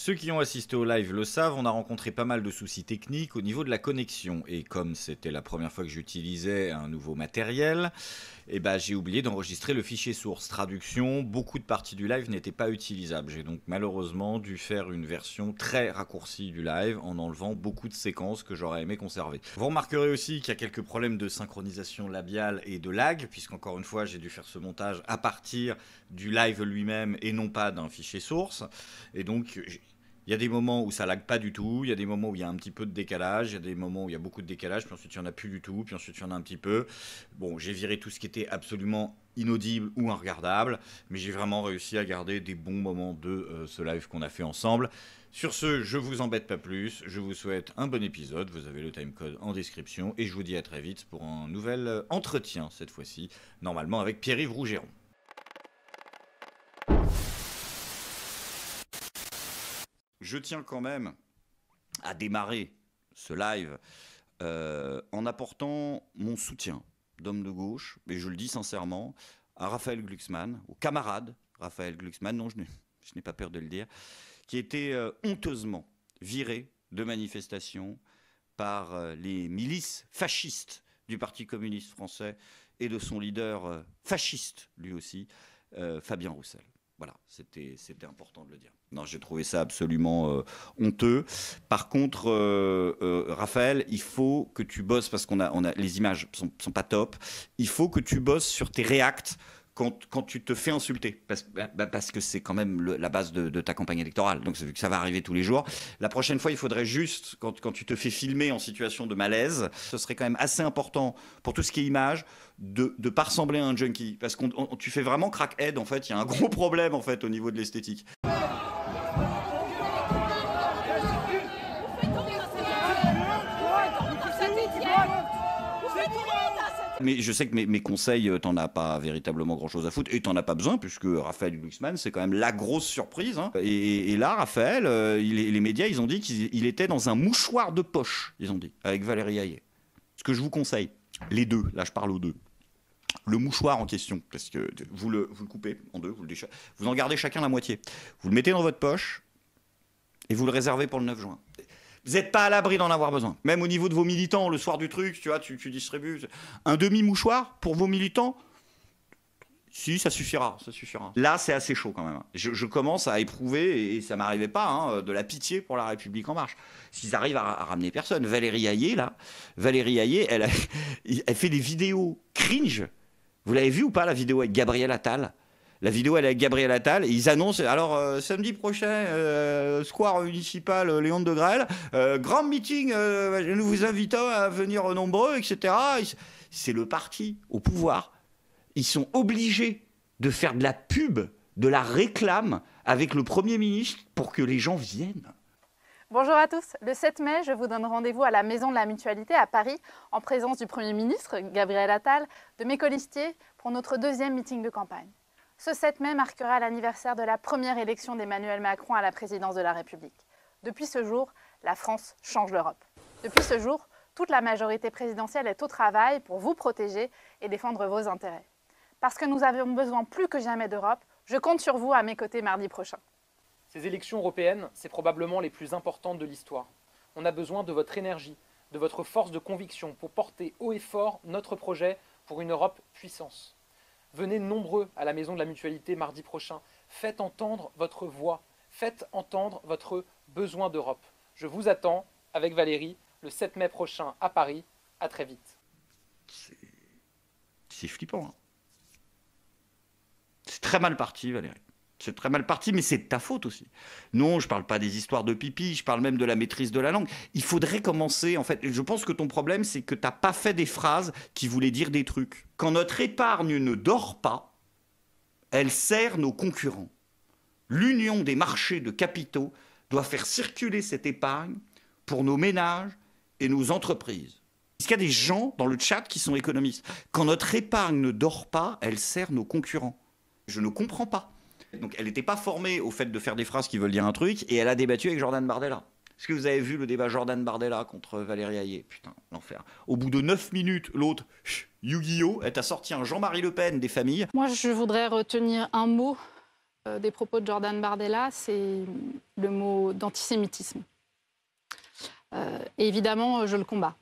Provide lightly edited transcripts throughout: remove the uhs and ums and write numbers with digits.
Ceux qui ont assisté au live le savent, on a rencontré pas mal de soucis techniques au niveau de la connexion. Et comme c'était la première fois que j'utilisais un nouveau matériel, j'ai oublié d'enregistrer le fichier source. Traduction, beaucoup de parties du live n'étaient pas utilisables. J'ai donc malheureusement dû faire une version très raccourcie du live en enlevant beaucoup de séquences que j'aurais aimé conserver. Vous remarquerez aussi qu'il y a quelques problèmes de synchronisation labiale et de lag, puisqu'encore une fois j'ai dû faire ce montage à partir du live lui-même et non pas d'un fichier source. Et donc il y a des moments où ça lag pas du tout, il y a des moments où il y a un petit peu de décalage, il y a des moments où il y a beaucoup de décalage, puis ensuite il n'y en a plus du tout, puis ensuite il y en a un petit peu. Bon, j'ai viré tout ce qui était absolument inaudible ou regardable, mais j'ai vraiment réussi à garder des bons moments de ce live qu'on a fait ensemble. Sur ce, je vous embête pas plus, je vous souhaite un bon épisode, vous avez le timecode en description, et je vous dis à très vite pour un nouvel entretien, cette fois-ci, normalement avec Pierre-Yves Rougeron. Je tiens quand même à démarrer ce live en apportant mon soutien d'homme de gauche, et je le dis sincèrement, à Raphaël Glucksmann, au camarade Raphaël Glucksmann, non, je n'ai pas peur de le dire, qui a été honteusement viré de manifestation par les milices fascistes du Parti communiste français et de son leader fasciste, lui aussi, Fabien Roussel. Voilà, c'était important de le dire. Non, j'ai trouvé ça absolument honteux. Par contre, Raphaël, il faut que tu bosses, parce qu'on a les images sont pas top, il faut que tu bosses sur tes réacts quand tu te fais insulter, parce que c'est quand même la base de ta campagne électorale. Donc, vu que ça va arriver tous les jours, la prochaine fois, il faudrait juste, quand tu te fais filmer en situation de malaise, ce serait quand même assez important pour tout ce qui est image, de ne pas ressembler à un junkie. Parce que tu fais vraiment crackhead, en fait. Il y a un gros problème, en fait, au niveau de l'esthétique. Mais je sais que mes conseils, t'en as pas véritablement grand-chose à foutre, et t'en as pas besoin, puisque Raphaël Glucksmann, c'est quand même la grosse surprise. Hein. Et là, Raphaël, les médias, ils ont dit qu'il était dans un mouchoir de poche, ils ont dit, avec Valérie Hayet. Ce que je vous conseille, les deux, là je parle aux deux. Le mouchoir en question, parce que vous le coupez en deux, vous en gardez chacun la moitié. Vous le mettez dans votre poche, et vous le réservez pour le 9 juin. Vous n'êtes pas à l'abri d'en avoir besoin. Même au niveau de vos militants, le soir du truc, tu vois, tu distribues un demi-mouchoir pour vos militants. Si, ça suffira, ça suffira. Là, c'est assez chaud quand même. Je commence à éprouver, et ça m'arrivait pas, hein, de la pitié pour La République En Marche. S'ils arrivent à ramener personne. Valérie Hayet, elle fait des vidéos cringe. Vous l'avez vu ou pas, la vidéo avec Gabriel Attal? La vidéo, elle est avec Gabriel Attal, et ils annoncent, alors samedi prochain, square municipal Léon de Grelle, grand meeting, nous vous invitons à venir nombreux, etc. C'est le parti au pouvoir. Ils sont obligés de faire de la pub, de la réclame avec le Premier ministre pour que les gens viennent. Bonjour à tous. Le 7 mai, je vous donne rendez-vous à la Maison de la Mutualité à Paris, en présence du Premier ministre, Gabriel Attal, de mes colistiers, pour notre deuxième meeting de campagne. Ce 7 mai marquera l'anniversaire de la première élection d'Emmanuel Macron à la présidence de la République. Depuis ce jour, la France change l'Europe. Depuis ce jour, toute la majorité présidentielle est au travail pour vous protéger et défendre vos intérêts. Parce que nous avons besoin plus que jamais d'Europe, je compte sur vous à mes côtés mardi prochain. Ces élections européennes, c'est probablement les plus importantes de l'histoire. On a besoin de votre énergie, de votre force de conviction pour porter haut et fort notre projet pour une Europe puissance. Venez nombreux à la Maison de la Mutualité mardi prochain. Faites entendre votre voix. Faites entendre votre besoin d'Europe. Je vous attends avec Valérie le 7 mai prochain à Paris. À très vite. C'est flippant. Hein. C'est très mal parti, Valérie. C'est très mal parti, mais c'est de ta faute aussi. Non, je ne parle pas des histoires de pipi, je parle même de la maîtrise de la langue. Il faudrait commencer, en fait, je pense que ton problème, c'est que tu n'as pas fait des phrases qui voulaient dire des trucs. Quand notre épargne ne dort pas, elle sert nos concurrents. L'union des marchés de capitaux doit faire circuler cette épargne pour nos ménages et nos entreprises. Est-ce qu'il y a des gens dans le chat qui sont économistes? Quand notre épargne ne dort pas, elle sert nos concurrents. Je ne comprends pas. Donc elle n'était pas formée au fait de faire des phrases qui veulent dire un truc, et elle a débattu avec Jordan Bardella. Est-ce que vous avez vu le débat Jordan Bardella contre Valérie Hayet? Putain, l'enfer. Au bout de 9 minutes, l'autre, Yu-Gi-Oh, elle t'a sorti un Jean-Marie Le Pen des familles. Moi, je voudrais retenir un mot des propos de Jordan Bardella, c'est le mot d'antisémitisme. Et évidemment, je le combats.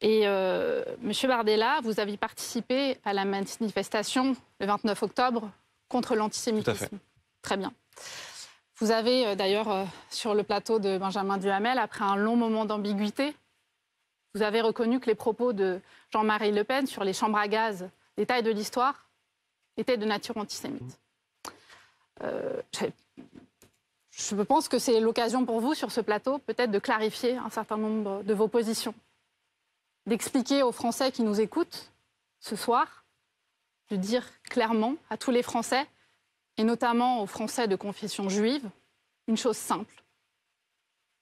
Monsieur Bardella, vous avez participé à la manifestation le 29 octobre contre l'antisémitisme. Tout à fait. Très bien. Vous avez d'ailleurs, sur le plateau de Benjamin Duhamel, après un long moment d'ambiguïté, vous avez reconnu que les propos de Jean-Marie Le Pen sur les chambres à gaz, détail de l'histoire, étaient de nature antisémite. Je pense que c'est l'occasion pour vous, sur ce plateau, peut-être de clarifier un certain nombre de vos positions, d'expliquer aux Français qui nous écoutent ce soir, de dire clairement à tous les Français, et notamment aux Français de confession juive, une chose simple.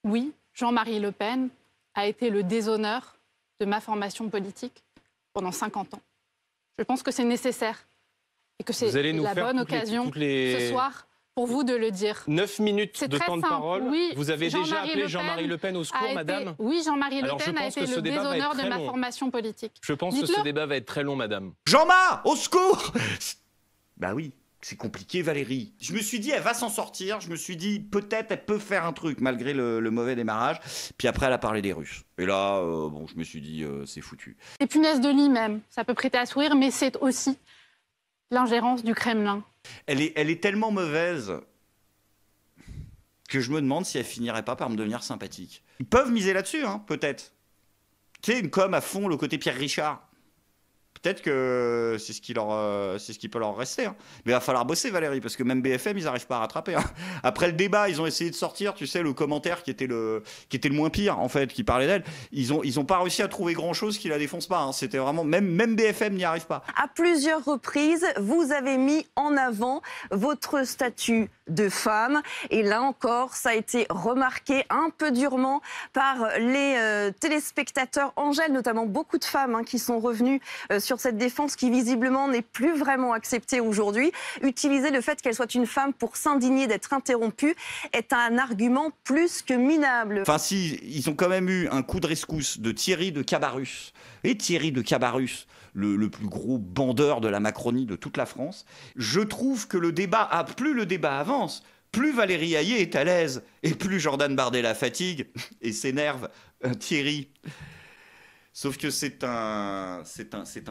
Oui, Jean-Marie Le Pen a été le déshonneur de ma formation politique pendant 50 ans. Je pense que c'est nécessaire et que c'est la bonne occasion ce soir pour vous de le dire. 9 minutes de temps de parole. Oui, vous avez déjà appelé Jean-Marie Le Pen au secours, madame? Oui, Jean-Marie Le Pen a été le déshonneur de ma formation politique. Je pense que ce débat va être très long, madame. Jean-Marc, au secours! Bah oui, c'est compliqué, Valérie. Je me suis dit, elle va s'en sortir. Je me suis dit, peut-être elle peut faire un truc, malgré le mauvais démarrage. Puis après, elle a parlé des Russes. Et là, bon, je me suis dit, c'est foutu. Les punaises de lit même, ça peut prêter à sourire, mais c'est aussi l'ingérence du Kremlin. Elle est tellement mauvaise que je me demande si elle finirait pas par me devenir sympathique. Ils peuvent miser là-dessus, hein, peut-être. Tu sais, une com à fond, le côté Pierre Richard. Peut-être que c'est ce qui peut leur rester. Hein. Mais il va falloir bosser, Valérie, parce que même BFM, ils n'arrivent pas à rattraper. Hein. Après le débat, ils ont essayé de sortir, tu sais, le commentaire qui était le moins pire, en fait, qui parlait d'elle. Ils ont pas réussi à trouver grand-chose qui la défonce pas. Hein. C'était vraiment... Même BFM n'y arrive pas. À plusieurs reprises, vous avez mis en avant votre statut de femme. Et là encore, ça a été remarqué un peu durement par les téléspectateurs. Angèle, notamment, beaucoup de femmes hein, qui sont revenues sur cette défense qui visiblement n'est plus vraiment acceptée aujourd'hui. Utiliser le fait qu'elle soit une femme pour s'indigner d'être interrompue est un argument plus que minable. Enfin si, ils ont quand même eu un coup de rescousse de Thierry de Cabarrus. Et Thierry de Cabarrus, le plus gros bandeur de la Macronie de toute la France. Je trouve que plus le débat avance, plus Valérie Hayé est à l'aise et plus Jordan Bardella fatigue et s'énerve. Thierry... Sauf que c'est un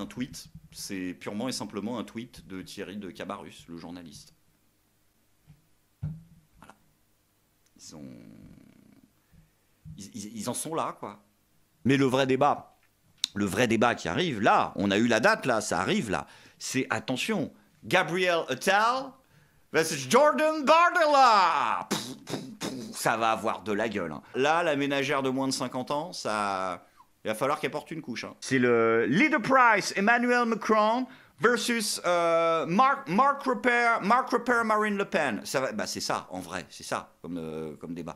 tweet, c'est purement et simplement un tweet de Thierry de Cabarrus, le journaliste. Voilà. Ils en sont là, quoi. Mais le vrai débat qui arrive, là, on a eu la date, là, ça arrive, là, c'est, attention, Gabriel Attal versus Jordan Bardella. Ça va avoir de la gueule. Hein. Là, la ménagère de moins de 50 ans, ça... Il va falloir qu'elle porte une couche. Hein. C'est le Leader Price, Emmanuel Macron versus Mark Rupert, Marine Le Pen. C'est ça, en vrai. C'est ça comme débat.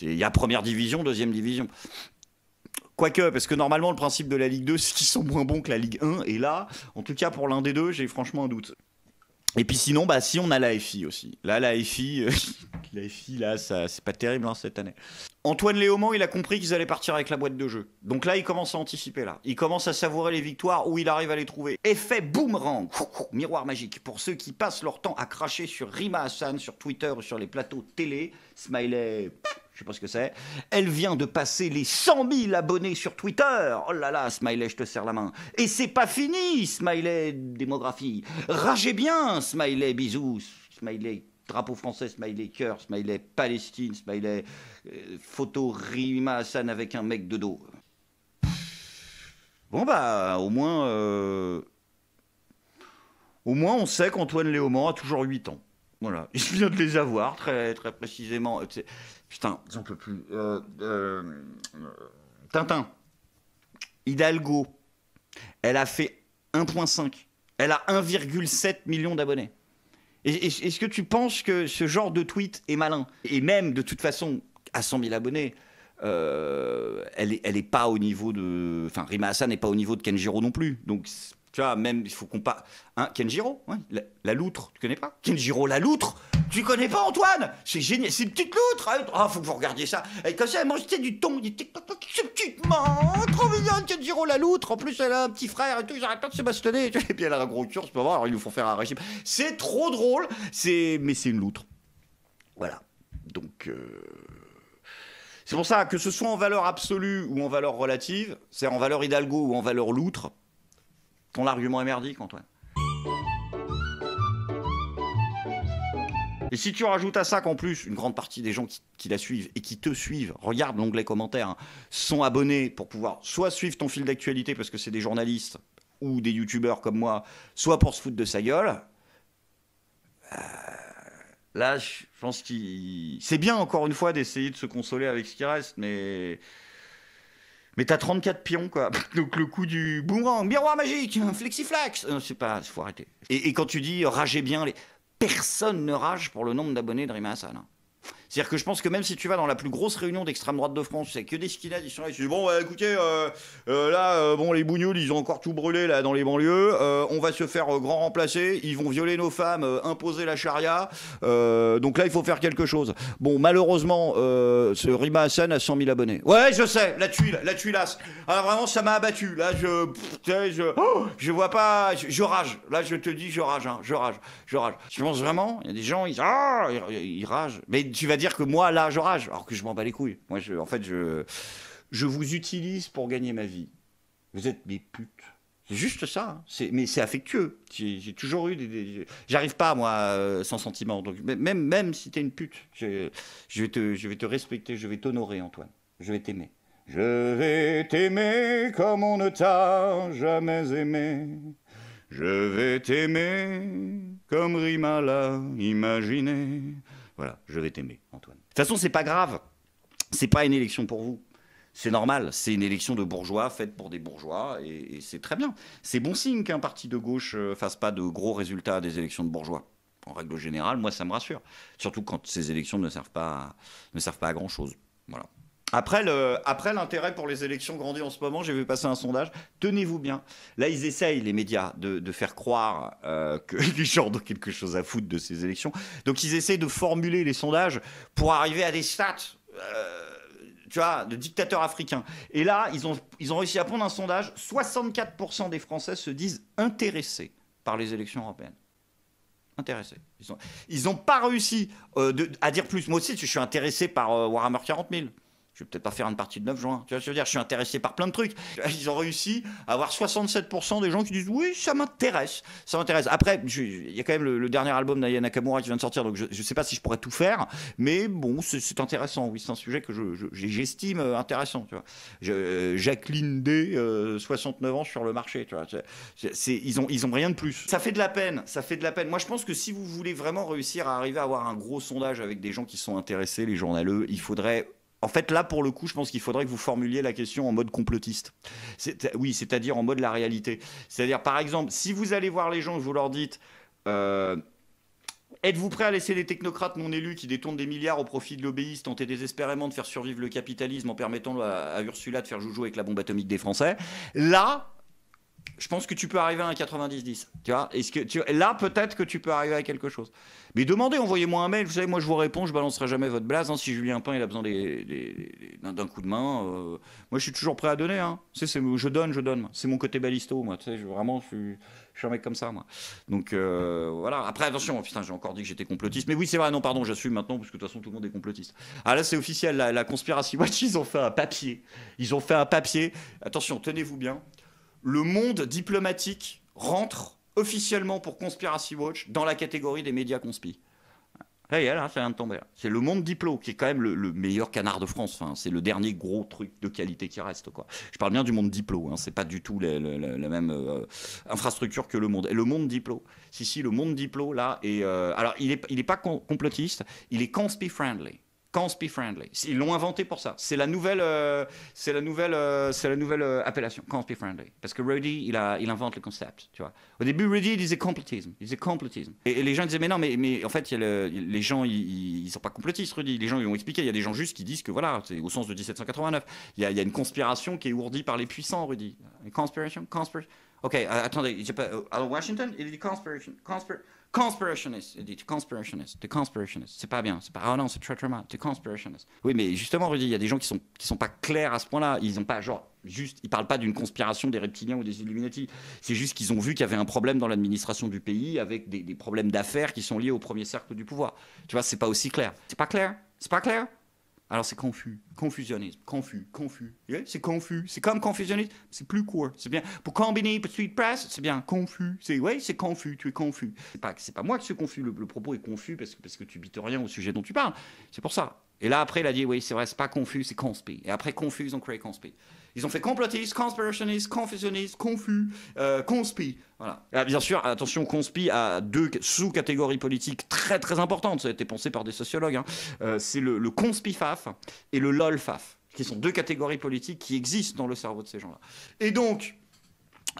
Il y a première division, deuxième division. Quoique, parce que normalement, le principe de la Ligue 2, c'est qu'ils sont moins bons que la Ligue 1. Et là, en tout cas, pour l'un des deux, j'ai franchement un doute. Et puis sinon, si on a la FI aussi. Là, la FI, là, ça, c'est pas terrible hein, cette année. Antoine Léaumont, il a compris qu'ils allaient partir avec la boîte de jeu. Donc là, il commence à anticiper. Là. Il commence à savourer les victoires où il arrive à les trouver. Effet boomerang, miroir magique. Pour ceux qui passent leur temps à cracher sur Rima Hassan, sur Twitter ou sur les plateaux télé, smiley... Je sais pas ce que c'est. Elle vient de passer les 100 000 abonnés sur Twitter. Oh là là, Smiley, je te serre la main. Et c'est pas fini, Smiley, démographie. Ragez bien, Smiley, bisous. Smiley, drapeau français, Smiley, cœur, Smiley, Palestine, Smiley, photo Rima Hassan avec un mec de dos. Bon au moins on sait qu'Antoine Léaumont a toujours 8 ans. Voilà, il vient de les avoir, très, très précisément. Putain, j'en peux plus. Tintin. Hidalgo. Elle a fait 1,5. Elle a 1,7 million d'abonnés. Est-ce que tu penses que ce genre de tweet est malin? Et même, de toute façon, à 100 000 abonnés, elle est pas au niveau de... Enfin, Rima Hassan n'est pas au niveau de Kenjiro non plus. Donc... Tu vois, même, il faut qu'on parle... Hein, Kenjiro, ouais, la loutre, tu connais pas? Kenjiro la loutre? Tu connais pas Antoine? C'est génial, c'est une petite loutre. Ah, faut que vous regardiez ça. Et comme ça, elle mange du thon, du petitement, trop mignonne, Kenjiro la loutre. En plus, elle a un petit frère et tout, ils arrêtent pas de se bastonner. Et puis elle a un gros cul, c'est pas vrai, alors ils nous font faire un régime. C'est trop drôle, mais c'est une loutre. Voilà. Donc, c'est pour ça que ce soit en valeur absolue ou en valeur relative, c'est en valeur Hidalgo ou en valeur loutre, ton argument est merdique, Antoine. Et si tu rajoutes à ça qu'en plus, une grande partie des gens qui la suivent et qui te suivent, regarde l'onglet commentaires, hein, sont abonnés pour pouvoir soit suivre ton fil d'actualité parce que c'est des journalistes ou des youtubeurs comme moi, soit pour se foutre de sa gueule, là, je pense qu'il... C'est bien, encore une fois, d'essayer de se consoler avec ce qui reste, mais t'as 34 pions, quoi. Donc le coup du boomerang, miroir magique, flexiflax, c'est pas... faut arrêter. Et quand tu dis ragez bien, personne ne rage pour le nombre d'abonnés de Rima Hassan. C'est-à-dire que je pense que même si tu vas dans la plus grosse réunion d'extrême droite de France, c'est que des skinheads, ils sont là, ils se disent bon, écoutez, bon, les bougnoules, ils ont encore tout brûlé là dans les banlieues, on va se faire grand remplacer, ils vont violer nos femmes, imposer la charia, donc là, il faut faire quelque chose. Bon, malheureusement, ce Rima Hassan a 100 000 abonnés. Ouais, je sais, la tuilasse. Alors vraiment, ça m'a abattu. Là, je vois pas, je rage. Là, je te dis, je rage. Je pense vraiment, il y a des gens, ils ragent. Mais tu vas dire que moi, là, je rage, alors que je m'en bats les couilles. Moi, je vous utilise pour gagner ma vie. Vous êtes mes putes. C'est juste ça. Hein. Mais c'est affectueux. J'ai toujours eu J'arrive pas, moi, sans sentiment. Donc, même si t'es une pute, je vais te respecter, je vais t'honorer, Antoine. Je vais t'aimer. Je vais t'aimer comme on ne t'a jamais aimé. Je vais t'aimer comme Rima l'a imaginé. Voilà, je vais t'aimer, Antoine. De toute façon, c'est pas grave. C'est pas une élection pour vous. C'est normal. C'est une élection de bourgeois faite pour des bourgeois et c'est très bien. C'est bon signe qu'un parti de gauche fasse pas de gros résultats des élections de bourgeois. En règle générale, moi, ça me rassure. Surtout quand ces élections ne servent pas à grand-chose. Voilà. Après, l'intérêt pour les élections grandit en ce moment. J'ai vu passer un sondage. Tenez-vous bien. Là, ils essayent, les médias, de faire croire que les gens ont quelque chose à foutre de ces élections. Donc, ils essayent de formuler les sondages pour arriver à des stats, tu vois, de dictateurs africains. Et là, ils ont réussi à pondre un sondage. 64% des Français se disent intéressés par les élections européennes. Intéressés. Ils n'ont pas réussi à dire plus. Moi aussi, je suis intéressé par Warhammer 40 000. Je vais peut-être pas faire une partie de 9 juin. Tu vois ce que je veux dire? Je suis intéressé par plein de trucs. Ils ont réussi à avoir 67% des gens qui disent oui, ça m'intéresse. Ça m'intéresse. Après, il y a quand même le dernier album d'Aya Nakamura qui vient de sortir, donc je sais pas si je pourrais tout faire, mais bon, c'est intéressant. Oui, c'est un sujet que j'estime intéressant. Tu vois. Jacqueline D, 69 ans sur le marché. Tu vois. Ils ont rien de plus. Ça fait de la peine. Ça fait de la peine. Moi, je pense que si vous voulez vraiment réussir à arriver à avoir un gros sondage avec des gens qui sont intéressés, les journaleux, il faudrait... En fait, là, pour le coup, je pense qu'il faudrait que vous formuliez la question en mode complotiste. Oui, c'est-à-dire en mode la réalité. C'est-à-dire, par exemple, si vous allez voir les gens et vous leur dites êtes-vous prêt à laisser les technocrates non élus qui détournent des milliards au profit de l'obéis tenter désespérément de faire survivre le capitalisme en permettant à Ursula de faire joujou avec la bombe atomique des Français? Là, je pense que tu peux arriver à un 90-10. Tu vois, là, peut-être que tu peux arriver à quelque chose. Mais demandez, envoyez-moi un mail. Vous savez, moi, je vous réponds, je balancerai jamais votre blase. Hein, si Julien Pain, il a besoin d'un coup de main, moi, je suis toujours prêt à donner. Hein. Je donne. C'est mon côté balisto, moi. Tu sais, vraiment, je suis un mec comme ça, moi. Donc, voilà. Après, attention, putain, j'ai encore dit que j'étais complotiste. Mais oui, c'est vrai, non, pardon, j'assume maintenant, parce que de toute façon, tout le monde est complotiste. Ah, là, c'est officiel, la Conspiracy Watch, ils ont fait un papier. Attention, tenez-vous bien. Le monde diplomatique rentre officiellement pour Conspiracy Watch dans la catégorie des médias conspi. Là, ça vient de tomber. C'est le monde diplo qui est quand même le meilleur canard de France. Enfin, c'est le dernier gros truc de qualité qui reste, quoi. Je parle bien du monde diplo. Hein. C'est pas du tout la même infrastructure que le monde. Et le monde diplo, le monde diplo là. Alors, il est pas complotiste. Il est conspi-friendly. Conspi-friendly. Ils l'ont inventé pour ça. C'est la nouvelle appellation, conspi-friendly. Parce que Rudy, il invente le concept, tu vois. Au début, Rudy, il disait complotisme. Et les gens disaient, mais non, mais en fait, les gens, ils sont pas complotistes, Rudy. Les gens, ils ont expliqué. Il y a des gens juste qui disent que voilà, c'est au sens de 1789. Il y a une conspiration qui est ourdie par les puissants, Rudy. Conspiration. Ok, attendez. Alors Washington, il dit conspiration. Conspirationist. Il dit, t'es conspirationist. C'est pas bien. C'est pas, oh non, c'est très mal. T'es conspirationist. Oui, mais justement, Rudy, il y a des gens qui sont pas clairs à ce point-là. Ils ont pas, genre, juste, ils parlent pas d'une conspiration des reptiliens ou des Illuminati. C'est juste qu'ils ont vu qu'il y avait un problème dans l'administration du pays avec des problèmes d'affaires qui sont liés au premier cercle du pouvoir. Tu vois, c'est pas aussi clair. C'est pas clair? C'est pas clair? Alors c'est confus, confusionnisme, confus. Yeah, c'est confus, c'est comme confusionnisme, c'est plus court, c'est bien. Pour combiner, pour street press, c'est bien, confus. C'est confus, tu es confus. C'est pas moi qui suis confus, le propos est confus parce que tu bites rien au sujet dont tu parles. C'est pour ça. Et là après il a dit oui c'est vrai, c'est pas confus, c'est conspi. Et après confus, ils ont créé conspi. Ils ont fait complotiste, conspirationiste, confusionniste, confus, conspi. Voilà. Et bien sûr, attention, conspi a 2 sous-catégories politiques très très importantes. Ça a été pensé par des sociologues. Hein. C'est le conspifaf et le lolfaf, qui sont 2 catégories politiques qui existent dans le cerveau de ces gens-là. Et donc,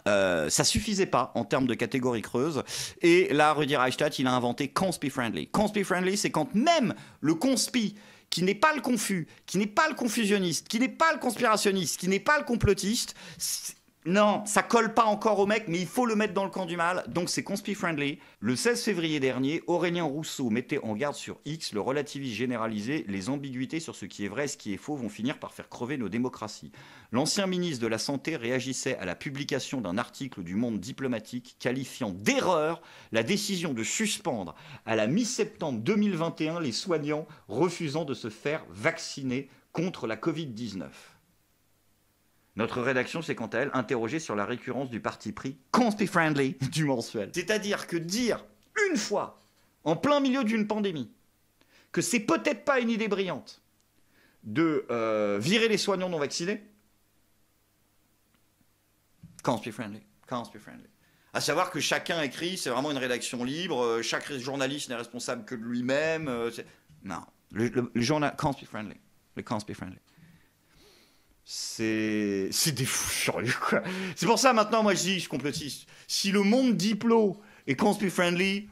ça suffisait pas en termes de catégories creuses. Et là, Rudi Reichstadt, il a inventé conspi-friendly. Conspi-friendly, c'est quand même le conspi, qui n'est pas le confus, qui n'est pas le confusionniste, qui n'est pas le conspirationniste, qui n'est pas le complotiste, non, ça colle pas encore au mec, mais il faut le mettre dans le camp du mal, donc c'est conspi-friendly. Le 16 février dernier, Aurélien Rousseau mettait en garde sur X le relativisme généralisé, les ambiguïtés sur ce qui est vrai et ce qui est faux vont finir par faire crever nos démocraties. L'ancien ministre de la Santé réagissait à la publication d'un article du Monde diplomatique qualifiant d'erreur la décision de suspendre à la mi-septembre 2021 les soignants refusant de se faire vacciner contre la Covid-19. Notre rédaction s'est quant à elle interrogée sur la récurrence du parti pris conspi-friendly du mensuel. C'est-à-dire que dire une fois, en plein milieu d'une pandémie, que c'est peut-être pas une idée brillante de virer les soignants non vaccinés, conspi-friendly. À savoir que chacun écrit, c'est vraiment une rédaction libre, chaque journaliste n'est responsable que de lui-même. Non, le journal conspi-friendly. Le conspi-friendly. C'est des fous furieux, quoi. C'est pour ça, maintenant, moi, je dis, je complotiste. Si le monde diplo est conspi-friendly,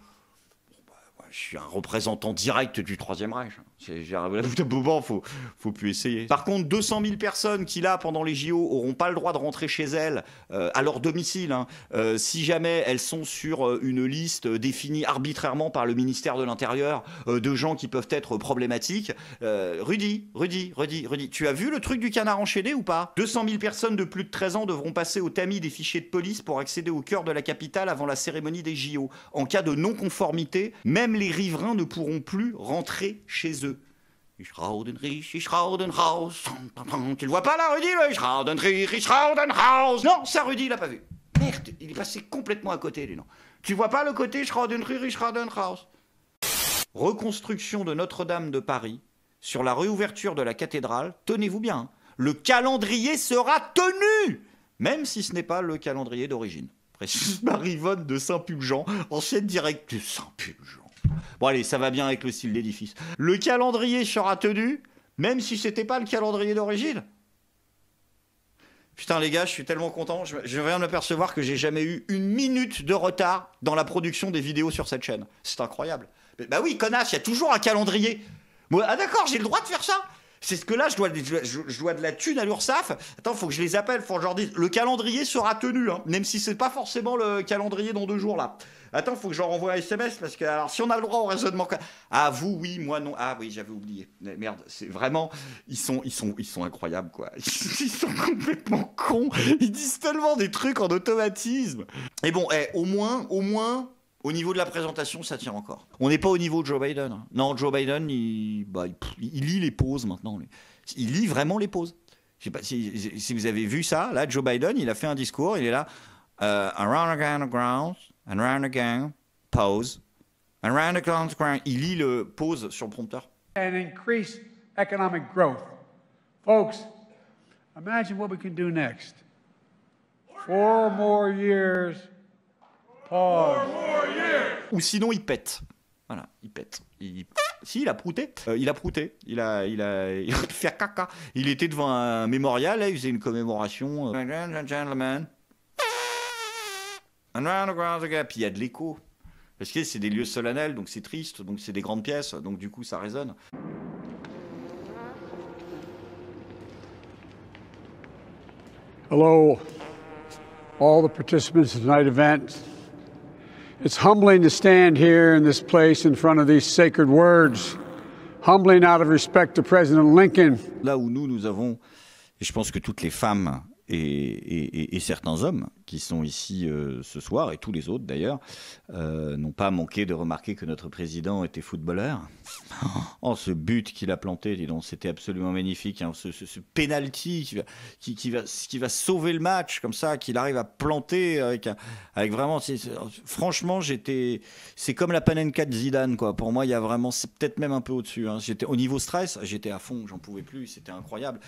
je suis un représentant direct du Troisième Reich. Faut plus essayer. Par contre, 200 000 personnes qui, là, pendant les JO, auront pas le droit de rentrer chez elles, à leur domicile, hein, si jamais elles sont sur une liste définie arbitrairement par le ministère de l'Intérieur de gens qui peuvent être problématiques. Rudy, tu as vu le truc du canard enchaîné ou pas? 200 000 personnes de plus de 13 ans devront passer au tamis des fichiers de police pour accéder au cœur de la capitale avant la cérémonie des JO. En cas de non-conformité, même les riverains ne pourront plus rentrer chez eux. Tu le vois pas là, Rudy, le non, ça, Rudy, il l'a pas vu. Merde, il est passé complètement à côté, lui, non. Tu vois pas le côté reconstruction de Notre-Dame de Paris sur la réouverture de la cathédrale, tenez-vous bien, hein, le calendrier sera tenu, même si ce n'est pas le calendrier d'origine. Précise Marie-Vonne de Saint-Pulgent, ancienne directrice de Saint-Pulgent. Bon allez, ça va bien avec le style d'édifice. Le calendrier sera tenu, même si c'était pas le calendrier d'origine. Putain les gars, je suis tellement content. Je viens de m'apercevoir que j'ai jamais eu une minute de retard dans la production des vidéos sur cette chaîne. C'est incroyable. Mais, bah oui, connasse, il y a toujours un calendrier. Moi, ah d'accord, j'ai le droit de faire ça. C'est ce que là, je dois de la thune à l'URSSAF. Attends, faut que je les appelle, faut que je leur dise. Le calendrier sera tenu, hein, même si c'est pas forcément le calendrier dans 2 jours là. Attends, faut que je leur envoie un SMS parce que alors si on a le droit au raisonnement. Ah vous oui, moi non. Ah oui, j'avais oublié. Merde, c'est vraiment ils sont incroyables quoi. Ils sont complètement cons. Ils disent tellement des trucs en automatisme. Et bon, au moins. Au niveau de la présentation, ça tient encore. On n'est pas au niveau de Joe Biden. Hein. Non, Joe Biden, il lit les pauses maintenant. Il lit vraiment les pauses. Je sais pas si vous avez vu ça. Là, Joe Biden, il a fait un discours. Il est là. Around again, ground, and around again, pause. And around again, ground. Il lit le pause sur le prompteur. And increase economic growth. Folks, imagine what we can do next. 4 more years. Ou sinon il pète. Voilà, il pète. Si, il a prouté. Il a fait caca. Il était devant un mémorial, là, il faisait une commémoration. Gentlemen. Puis il y a de l'écho. Parce que c'est des lieux solennels, donc c'est triste, donc c'est des grandes pièces, donc du coup ça résonne. Hello, all the participants in tonight's event. It's humbling to stand here in this place in front of these sacred words. Humbling out of respect to President Lincoln. Là où nous avons, et je pense que toutes les femmes et certains hommes qui sont ici ce soir, et tous les autres d'ailleurs, n'ont pas manqué de remarquer que notre président était footballeur. Oh, ce but qu'il a planté, dis donc, c'était absolument magnifique. Hein. Ce penalty qui va sauver le match, comme ça, qu'il arrive à planter avec vraiment... Franchement, c'est comme la Panenka de Zidane, quoi. Pour moi, il y a vraiment... C'est peut-être même un peu au-dessus. Hein. Au niveau stress, j'étais à fond, j'en pouvais plus, c'était incroyable.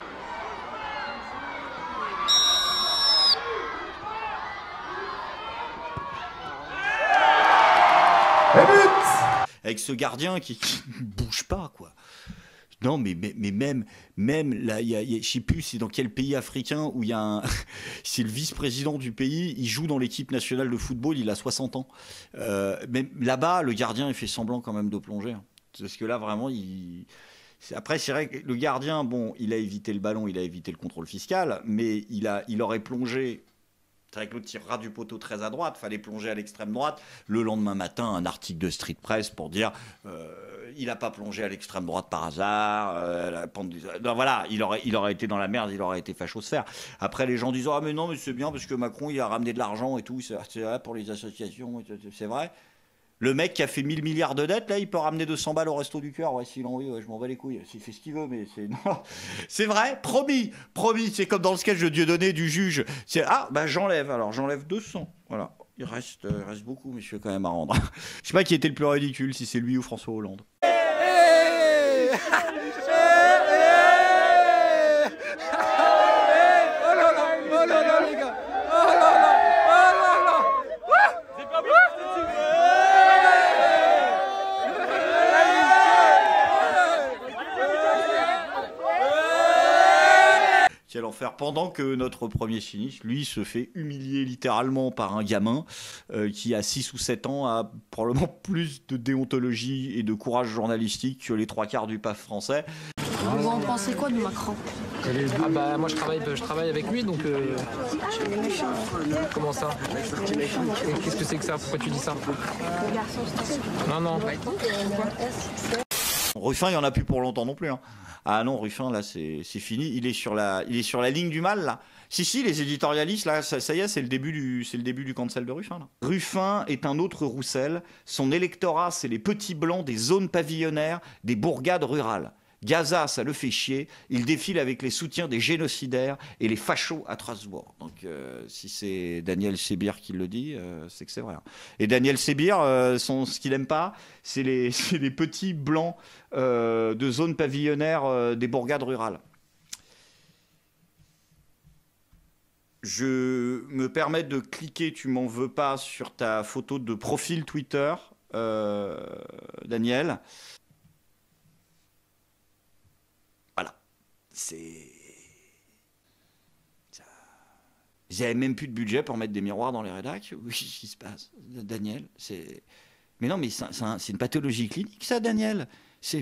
Avec ce gardien qui ne bouge pas, quoi. Non, mais même là, je ne sais plus c'est dans quel pays africain où il y a c'est le vice-président du pays, il joue dans l'équipe nationale de football, il a 60 ans. Mais là-bas, le gardien, il fait semblant quand même de plonger. Hein. Parce que là, vraiment, après, c'est vrai que le gardien, bon, il a évité le ballon, il a évité le contrôle fiscal, mais il aurait plongé... C'est vrai que l'autre tirera du poteau très à droite, fallait plonger à l'extrême droite. Le lendemain matin, un article de Street Press pour dire il n'a pas plongé à l'extrême droite par hasard. Non, voilà, il aurait été dans la merde, il aurait été fachosphère. Après, les gens disent ah mais non, mais c'est bien parce que Macron il a ramené de l'argent et tout, c'est vrai pour les associations, c'est vrai. Le mec qui a fait 1000 milliards de dettes, là, il peut ramener 200 balles au resto du cœur. Ouais, s'il a envie, ouais, je m'en bats les couilles. S'il fait ce qu'il veut, mais c'est... Non. C'est vrai, promis. C'est comme dans le sketch de Dieudonné du juge. C'est ah, bah j'enlève. Alors j'enlève 200. Voilà. Il reste beaucoup, mais je fais quand même à rendre. Je sais pas qui était le plus ridicule, si c'est lui ou François Hollande. Quel enfer. Pendant que notre premier sinistre, lui, se fait humilier littéralement par un gamin qui, à 6 ou 7 ans, a probablement plus de déontologie et de courage journalistique que les 3/4 du PAF français. Vous en pensez quoi de Macron? Ah bah moi je travaille avec lui donc... Comment ça? Qu'est-ce que c'est que ça? Pourquoi tu dis ça? Non. Ruffin, il n'y en a plus pour longtemps non plus. Hein. Ah non, Ruffin, là, c'est fini. Il est sur la ligne du mal, là. Si, les éditorialistes, là, ça y est, c'est le début du cancel de Ruffin. Là. Ruffin est un autre Roussel. Son électorat, c'est les petits blancs des zones pavillonnaires, des bourgades rurales. Gaza, ça le fait chier. Il défile avec les soutiens des génocidaires et les fachos à Strasbourg. Donc, si c'est Daniel Sébir qui le dit, c'est que c'est vrai. Et Daniel Sébir, ce qu'il n'aime pas, c'est les petits blancs de zones pavillonnaires des bourgades rurales. Je me permets de cliquer, tu m'en veux pas, sur ta photo de profil Twitter, Daniel. J'avais même plus de budget pour mettre des miroirs dans les rédacs. Oui, qu'est-ce qui se passe, Daniel? Mais non, mais c'est une pathologie clinique, ça, Daniel.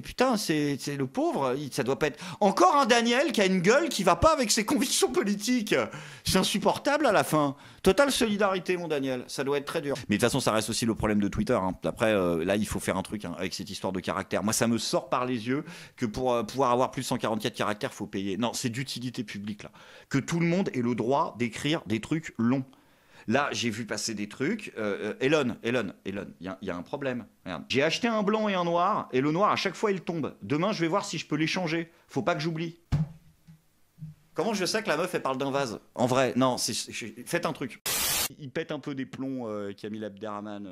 Putain, c'est le pauvre. Ça doit pas être encore un Daniel qui a une gueule qui va pas avec ses convictions politiques. C'est insupportable à la fin. Totale solidarité, mon Daniel. Ça doit être très dur. Mais de toute façon, ça reste aussi le problème de Twitter. Hein. Après, là, il faut faire un truc avec cette histoire de caractère. Moi, ça me sort par les yeux que pour pouvoir avoir plus de 144 caractères, faut payer. Non, c'est d'utilité publique, là. Que tout le monde ait le droit d'écrire des trucs longs. Là, j'ai vu passer des trucs. Elon, il y a un problème. Regarde. J'ai acheté un blanc et un noir, et le noir, à chaque fois, il tombe. Demain, je vais voir si je peux l'échanger. Faut pas que j'oublie. Comment je sais que la meuf, elle parle d'un vase? En vrai, non, faites un truc. Il pète un peu des plombs, Camille Abderrahmane,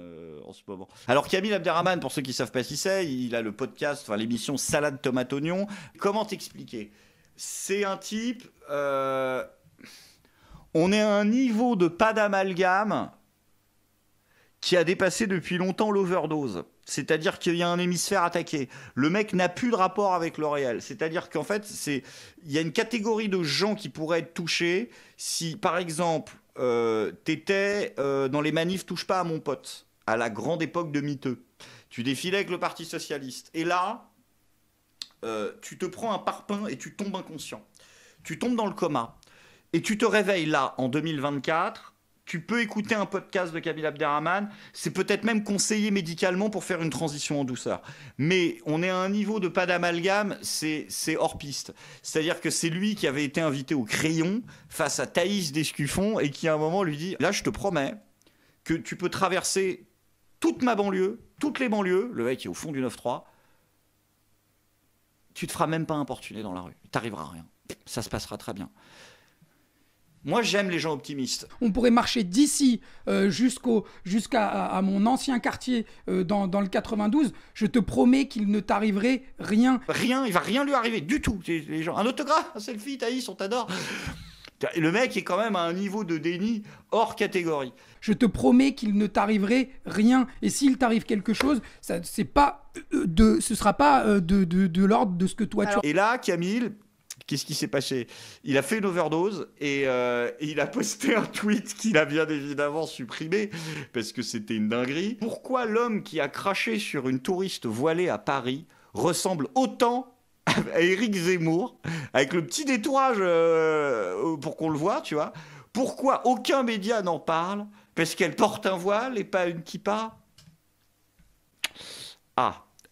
en ce moment. Alors, Camille Abderrahmane, pour ceux qui ne savent pas qui c'est, il a le podcast, enfin l'émission Salade Tomate Oignon. Comment t'expliquer? C'est un type... On est à un niveau de pas d'amalgame qui a dépassé depuis longtemps l'overdose. C'est-à-dire qu'il y a un hémisphère attaqué. Le mec n'a plus de rapport avec le réel. C'est-à-dire qu'en fait, il y a une catégorie de gens qui pourraient être touchés si, par exemple, t'étais dans les manifs touche pas à mon pote, à la grande époque de Miteux. Tu défilais avec le Parti Socialiste. Et là, tu te prends un parpaing et tu tombes inconscient. Tu tombes dans le coma. Et tu te réveilles là, en 2024, tu peux écouter un podcast de Kamil Abderrahmane, c'est peut-être même conseillé médicalement pour faire une transition en douceur. Mais on est à un niveau de pas d'amalgame, c'est hors piste. C'est-à-dire que c'est lui qui avait été invité au crayon face à Thaïs Descuffon et qui à un moment lui dit « Là, je te promets que tu peux traverser toute ma banlieue, toutes les banlieues, le mec est au fond du 9-3, tu te feras même pas importuner dans la rue, t'arriveras à rien, ça se passera très bien. » Moi, j'aime les gens optimistes. On pourrait marcher d'ici jusqu'à mon ancien quartier dans le 92. Je te promets qu'il ne t'arriverait rien. Rien, il va rien lui arriver du tout. Les gens, un autographe, un selfie, Thaïs, on t'adore. Le mec est quand même à un niveau de déni hors catégorie. Je te promets qu'il ne t'arriverait rien. Et s'il t'arrive quelque chose, ce sera pas de l'ordre de ce que toi tu... Et là, Kamil... Qu'est-ce qui s'est passé? Il a fait une overdose et il a posté un tweet qu'il a bien évidemment supprimé parce que c'était une dinguerie. Pourquoi l'homme qui a craché sur une touriste voilée à Paris ressemble autant à Éric Zemmour, avec le petit détourage pour qu'on le voit, tu vois? Pourquoi aucun média n'en parle? Parce qu'elle porte un voile et pas une kippa?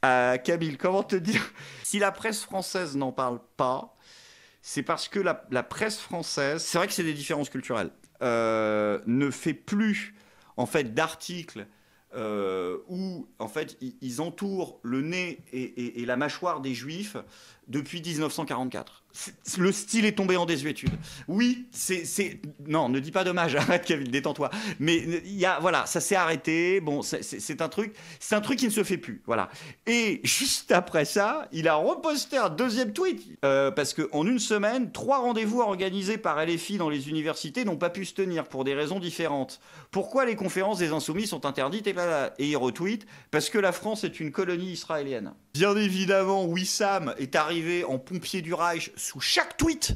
Kamil, comment te dire? Si la presse française n'en parle pas, c'est parce que la presse française, c'est vrai que c'est des différences culturelles, ne fait plus en fait d'articles où en fait ils entourent le nez et la mâchoire des juifs depuis 1944. Le style est tombé en désuétude. Oui, non, ne dis pas dommage, arrête Kamil, détends-toi. Mais voilà, ça s'est arrêté. Bon, c'est un truc qui ne se fait plus. Voilà. Et juste après ça, il a reposté un deuxième tweet parce que en une semaine, 3 rendez-vous organisés par LFI dans les universités n'ont pas pu se tenir pour des raisons différentes. Pourquoi les conférences des Insoumis sont interdites? Et il retweet parce que la France est une colonie israélienne. Bien évidemment, Wissam est arrivé en pompier du Reich sous chaque tweet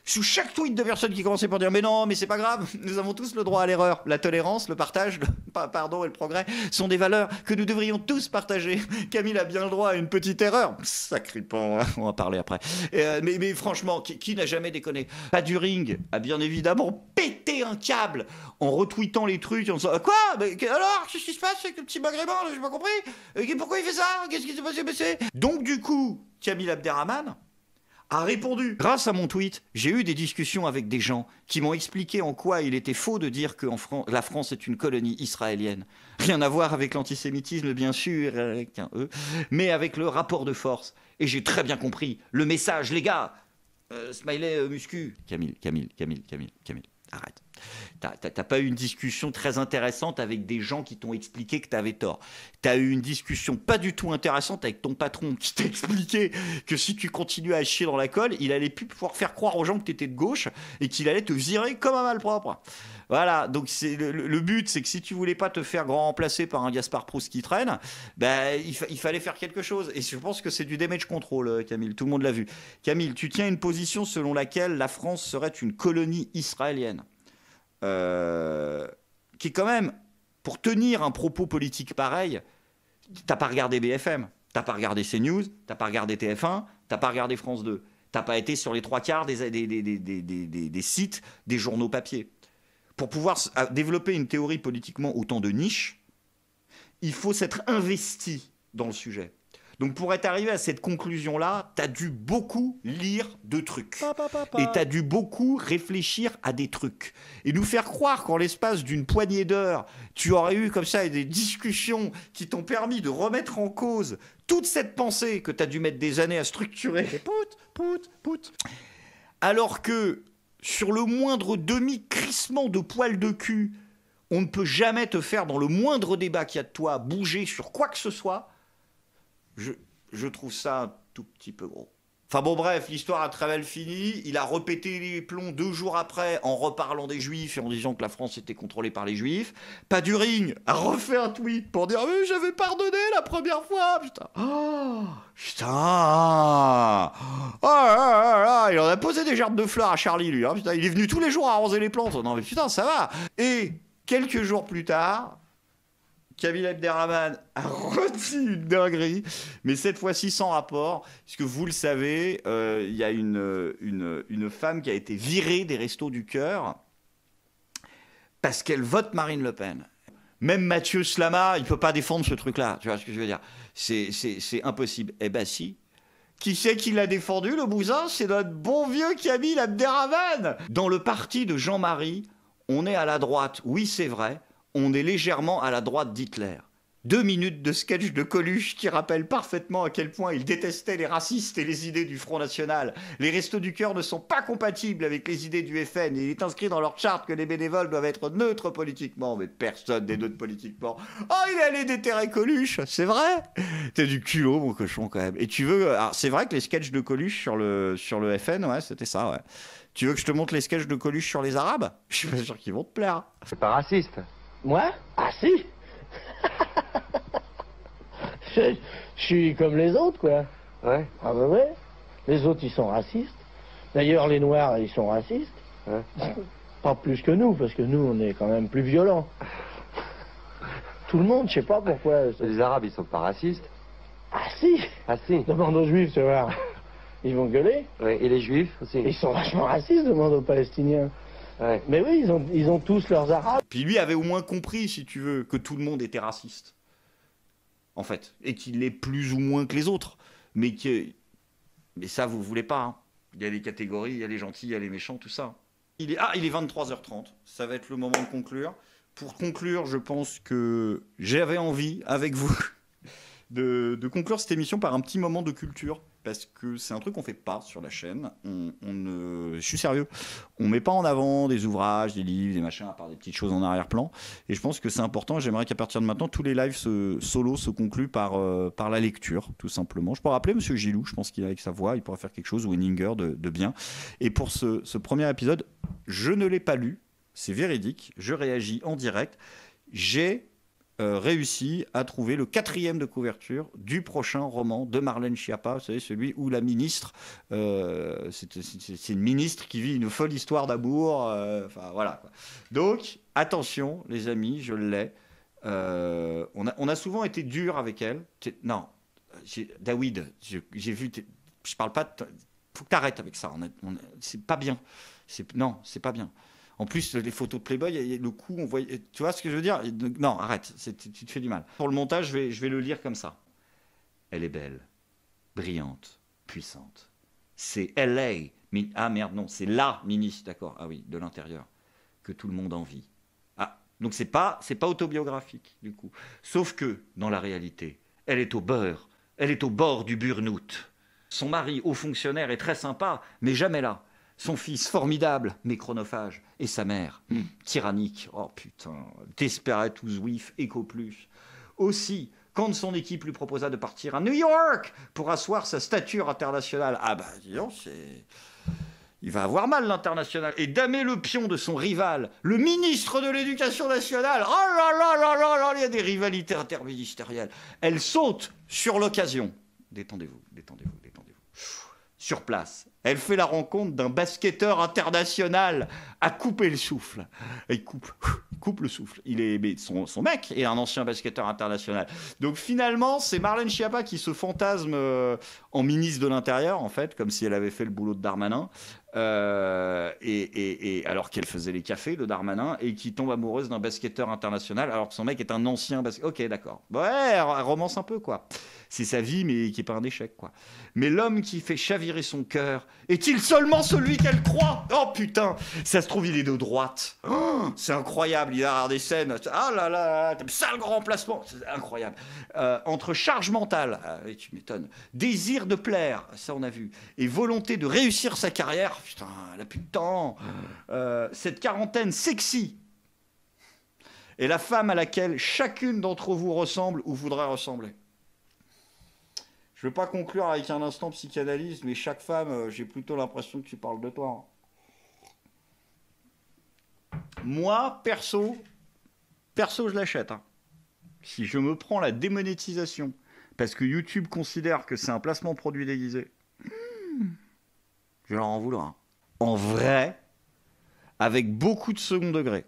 de personnes qui commençaient par dire mais non, mais c'est pas grave, nous avons tous le droit à l'erreur. La tolérance, le partage, pardon et le progrès sont des valeurs que nous devrions tous partager. Kamil a bien le droit à une petite erreur. Sacré pan, on va parler après. Mais franchement, qui n'a jamais déconné? Paduring a bien évidemment pété un câble en retweetant les trucs en disant quoi? Mais alors, qu'est-ce qui se passe avec le petit maghrébin? J'ai pas compris. Pourquoi il fait ça? Qu'est-ce qui s'est passé? Donc du coup, Kamil Abderrahmane a répondu. Grâce à mon tweet, j'ai eu des discussions avec des gens qui m'ont expliqué en quoi il était faux de dire que la France est une colonie israélienne. Rien à voir avec l'antisémitisme, bien sûr, avec un E, mais avec le rapport de force. Et j'ai très bien compris le message, les gars. Smiley muscu. Kamil, arrête. T'as pas eu une discussion très intéressante avec des gens qui t'ont expliqué que t'avais tort. T'as eu une discussion pas du tout intéressante avec ton patron qui t'a expliqué que si tu continuais à chier dans la colle, il allait plus pouvoir faire croire aux gens que t'étais de gauche et qu'il allait te virer comme un malpropre. Voilà, donc le but, c'est que si tu voulais pas te faire grand remplacer par un Gaspard Proust qui traîne, il fallait faire quelque chose. Et je pense que c'est du damage control, Kamil, tout le monde l'a vu. Kamil, tu tiens une position selon laquelle la France serait une colonie israélienne. Qui est quand même, pour tenir un propos politique pareil, t'as pas regardé BFM, t'as pas regardé CNews, t'as pas regardé TF1, t'as pas regardé France 2, t'as pas été sur les 3/4 des sites des journaux papier. Pour pouvoir développer une théorie politiquement autant de niche, il faut s'être investi dans le sujet. Donc pour être arrivé à cette conclusion-là, t'as dû beaucoup lire de trucs. Et t'as dû beaucoup réfléchir à des trucs. Et nous faire croire qu'en l'espace d'une poignée d'heures, tu aurais eu comme ça des discussions qui t'ont permis de remettre en cause toute cette pensée que t'as dû mettre des années à structurer. Pout. Alors que sur le moindre demi-crissement de poil de cul, on ne peut jamais te faire dans le moindre débat qu'il y a de toi bouger sur quoi que ce soit. Je trouve ça un tout petit peu gros. Enfin bon bref, l'histoire a très mal fini. Il a repété les plombs 2 jours après en reparlant des Juifs et en disant que la France était contrôlée par les Juifs. Paduring a refait un tweet pour dire « Mais j'avais pardonné la première fois !» Putain. Oh là, il en a posé des gerbes de fleurs à Charlie, lui. Hein, putain, il est venu tous les jours arroser les plantes. Non mais putain, ça va. Et quelques jours plus tard... Kamil Abderrahmane a redit une dinguerie, mais cette fois-ci sans rapport, puisque vous le savez, il y a une femme qui a été virée des Restos du Cœur parce qu'elle vote Marine Le Pen. Même Mathieu Slama, il ne peut pas défendre ce truc-là. Tu vois ce que je veux dire? C'est impossible. Eh ben si. Qui c'est qui l'a défendu, le bousin? C'est notre bon vieux Camille Abderrahmane. Dans le parti de Jean-Marie, on est à la droite. Oui, c'est vrai. On est légèrement à la droite d'Hitler. 2 minutes de sketch de Coluche qui rappelle parfaitement à quel point il détestait les racistes et les idées du Front National. Les Restos du Cœur ne sont pas compatibles avec les idées du FN et il est inscrit dans leur charte que les bénévoles doivent être neutres politiquement. Mais personne n'est neutre politiquement. Oh, il est allé déterrer Coluche, c'est vrai? T'as du culot, mon cochon, quand même. Et tu veux... Alors, c'est vrai que les sketchs de Coluche sur le FN, ouais, c'était ça, ouais. Tu veux que je te montre les sketchs de Coluche sur les Arabes? Je suis pas sûr qu'ils vont te plaire. C'est pas raciste. Moi? Ah si. Je suis comme les autres, quoi. Ouais. Ah bah ouais. Les autres, ils sont racistes. D'ailleurs, les Noirs, ils sont racistes. Ouais. Pas plus que nous, parce que nous, on est quand même plus violents. Tout le monde, je sais pas pourquoi. Les Arabes, ils sont pas racistes. Ah si. Ah si. Demande aux Juifs, tu vois. Ils vont gueuler. Ouais. Et les Juifs aussi. Ils sont vachement racistes, demande aux Palestiniens. Ouais. Mais oui, ils ont tous leurs Arabes. Puis lui avait au moins compris, si tu veux, que tout le monde était raciste. En fait. Et qu'il l'est plus ou moins que les autres. Mais ça, vous voulez pas. Hein. Il y a les catégories, il y a les gentils, il y a les méchants, tout ça. Il est 23h30. Ça va être le moment de conclure. Pour conclure, je pense que j'avais envie, avec vous, de conclure cette émission par un petit moment de culture. Parce que c'est un truc qu'on fait pas sur la chaîne. Je suis sérieux. On met pas en avant des ouvrages, des livres, des machins, à part des petites choses en arrière-plan. Et je pense que c'est important. J'aimerais qu'à partir de maintenant, tous les lives solo se concluent par la lecture, tout simplement. Je pourrais rappeler Monsieur Gilou. Je pense qu'il avec sa voix, il pourrait faire quelque chose, ou Henninger de bien. Et pour ce premier épisode, je ne l'ai pas lu. C'est véridique. Je réagis en direct. J'ai réussi à trouver le 4e de couverture du prochain roman de Marlène Schiappa, vous savez, celui où la ministre, c'est une ministre qui vit une folle histoire d'amour, enfin voilà, quoi. Donc, attention les amis, je l'ai. On a souvent été dur avec elle. Non, David, j'ai vu, je parle pas de... Faut que t'arrêtes avec ça, c'est pas bien. Non, c'est pas bien. En plus, les photos de Playboy, le coup, on voit... Tu vois ce que je veux dire? Non, arrête, tu te fais du mal. Pour le montage, je vais le lire comme ça. Elle est belle, brillante, puissante. C'est LA. Ah merde, non, c'est la ministre, d'accord. Ah oui, de l'Intérieur, que tout le monde envie. Ah, donc c'est pas autobiographique, du coup. Sauf que, dans la réalité, elle est au beurre, elle est au bord du burn-out. Son mari, haut fonctionnaire, est très sympa, mais jamais là. Son fils, formidable, mais chronophage. Et sa mère, tyrannique. Oh putain, desperate housewife, éco plus. Aussi, quand son équipe lui proposa de partir à New York pour asseoir sa stature internationale. Ah bah, disons, il va avoir mal, l'international. Et damer le pion de son rival, le ministre de l'Éducation nationale. Oh là là là là là, il y a des rivalités interministérielles. Elle saute sur l'occasion. Détendez-vous, détendez-vous, détendez-vous. Sur place, elle fait la rencontre d'un basketteur international à couper le souffle. Il coupe le souffle. Son mec est un ancien basketteur international. Donc finalement, c'est Marlène Schiappa qui se fantasme en ministre de l'Intérieur, en fait, comme si elle avait fait le boulot de Darmanin. Et alors qu'elle faisait les cafés, le Darmanin, et qui tombe amoureuse d'un basketteur international, alors que son mec est un ancien basketteur. Ok, d'accord. Ouais, elle romance un peu, quoi. C'est sa vie, mais qui n'est pas un échec, quoi. Mais l'homme qui fait chavirer son cœur est-il seulement celui qu'elle croit? Oh putain, ça se trouve, il est de droite. Oh, c'est incroyable, il a des scènes. Ah là là, sale grand remplacement. C'est incroyable. Entre charge mentale, tu m'étonnes, désir de plaire, ça on a vu, et volonté de réussir sa carrière, putain, elle a plus de temps. Cette quarantaine sexy est la femme à laquelle chacune d'entre vous ressemble ou voudrait ressembler. Je ne veux pas conclure avec un instant psychanalyse, mais chaque femme, j'ai plutôt l'impression que tu parles de toi. Moi, perso, je l'achète. Hein. Si je me prends la démonétisation, parce que YouTube considère que c'est un placement produit déguisé, je vais leur en vouloir. Hein. En vrai, avec beaucoup de second degré.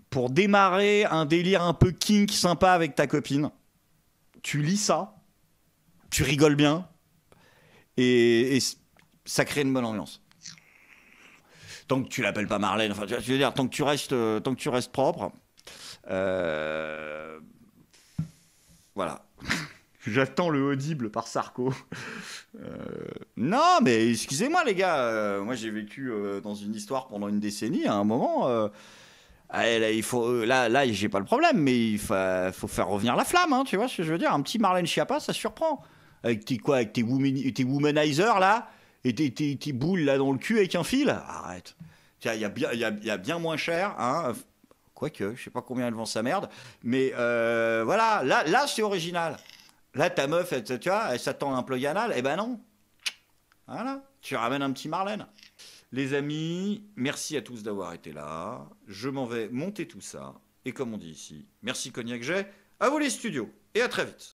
Pour démarrer un délire un peu kink sympa avec ta copine, tu lis ça, tu rigoles bien, et ça crée une bonne ambiance. tant que tu l'appelles pas Marlène, enfin, tu veux dire, tant que tu restes propre. Voilà. J'attends le audible par Sarko. Non, mais excusez-moi, les gars. Moi, j'ai vécu dans une histoire pendant une décennie. À un moment, là, j'ai pas le problème, mais il faut faire revenir la flamme. Hein, tu vois ce que je veux dire? Un petit Marlène Schiappa, ça surprend. Avec tes womanizers, là, et tes boules là dans le cul avec un fil. Arrête. Il y a bien moins cher, hein. Quoique, je sais pas combien elle vend sa merde. Mais voilà, là c'est original. Là, ta meuf, tu vois, elle s'attend à un plug anal. Eh ben non. Voilà, tu ramènes un petit Marlène. Les amis, merci à tous d'avoir été là. Je m'en vais monter tout ça. Et comme on dit ici, merci Cognac Jet. À vous les studios. Et à très vite.